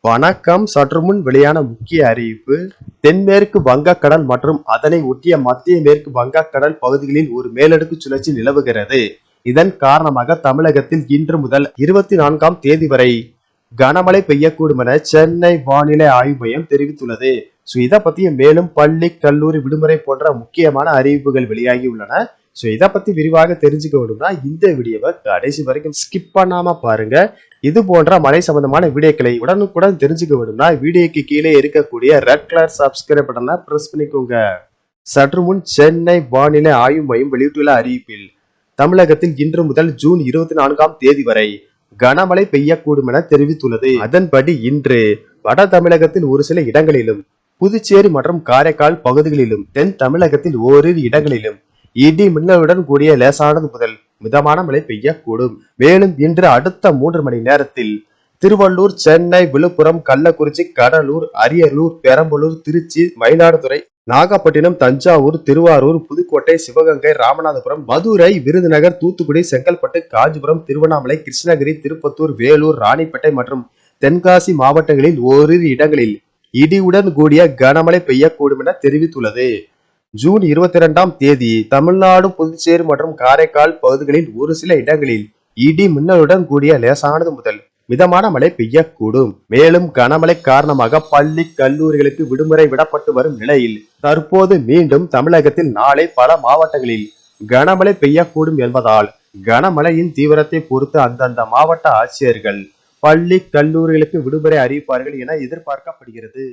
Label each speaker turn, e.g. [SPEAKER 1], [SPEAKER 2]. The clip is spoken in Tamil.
[SPEAKER 1] வணக்கம். சற்று முன் வெளியான முக்கிய அறிவிப்பு. தென்மேற்கு வங்கக்கடல் மற்றும் அதனை ஒட்டிய மத்திய மேற்கு வங்கக்கடல் பகுதிகளில் ஒரு மேலடுக்கு சுழற்சி நிலவுகிறது. இதன் காரணமாக தமிழகத்தில் இன்று முதல் 24ஆம் தேதி வரை கனமழை பெய்யக்கூடும் என சென்னை வானிலை ஆய்வு மையம் தெரிவித்துள்ளது. இதை பத்திய மேலும் பள்ளி கல்லூரி விடுமுறை போன்ற முக்கியமான அறிவிப்புகள் வெளியாகி உள்ளன. இதை பத்தி விரிவாக தெரிஞ்சுக்க வேண்டும்னா இந்த வீடியோவை கடைசி வரைக்கும் ஸ்கிப் பண்ணாம பாருங்க. இது போன்ற மழை சம்பந்தமான வீடியோக்களை உடனுக்குடன் தெரிஞ்சுக்க வேண்டும்னா வீடியோக்கு கீழே இருக்கக்கூடிய ரெட் கலர் சப்ஸ்கிரைப் பட்டனை பிரஸ் பண்ணிக்கோங்க. சற்று முன் சென்னை வானிலை ஆய்வு மையம் வெளியிட்டுள்ள அறிவிப்பில் தமிழகத்தில் இன்று முதல் ஜூன் 24ஆம் தேதி வரை கனமழை பெய்யக்கூடும் என தெரிவித்துள்ளது. அதன்படி இன்று வட தமிழகத்தில் ஒரு சில இடங்களிலும், புதுச்சேரி மற்றும் காரைக்கால் பகுதிகளிலும், தென் தமிழகத்தில் ஓரிரு இடங்களிலும் இடி மின்னலுடன் கூடிய லேசானது முதல் மிதமான மழை பெய்யக்கூடும். மேலும் இன்று அடுத்த 3 மணி நேரத்தில் திருவள்ளூர், சென்னை, விழுப்புரம், கள்ளக்குறிச்சி, கடலூர், அரியலூர், பெரம்பலூர், திருச்சி, மயிலாடுதுறை, நாகப்பட்டினம், தஞ்சாவூர், திருவாரூர், புதுக்கோட்டை, சிவகங்கை, ராமநாதபுரம், மதுரை, விருதுநகர், தூத்துக்குடி, செங்கல்பட்டு, காஞ்சிபுரம், திருவண்ணாமலை, கிருஷ்ணகிரி, திருப்பத்தூர், வேலூர், ராணிப்பேட்டை மற்றும் தென்காசி மாவட்டங்களில் ஓரிரு இடங்களில் இடியுடன் கூடிய கனமழை பெய்யக்கூடும் என தெரிவித்துள்ளது. ஜூன் 22ஆம் தேதி தமிழ்நாடு, புதுச்சேரி மற்றும் காரைக்கால் பகுதிகளில் ஒரு சில இடங்களில் இடி மின்னலுடன் கூடிய லேசானது முதல் மிதமான மழை பெய்யக்கூடும். மேலும் கனமழை காரணமாக பள்ளி கல்லூரிகளுக்கு விடுமுறை விடப்பட்டு வரும் நிலையில் தற்போது மீண்டும் தமிழகத்தில் நாளை பல மாவட்டங்களில் கனமழை பெய்யக்கூடும் என்பதால் கனமழையின் தீவிரத்தை பொறுத்து அந்தந்த மாவட்ட ஆட்சியர்கள் பள்ளி கல்லூரிகளுக்கு விடுமுறை அறிவிப்பார்கள் என எதிர்பார்க்கப்படுகிறது.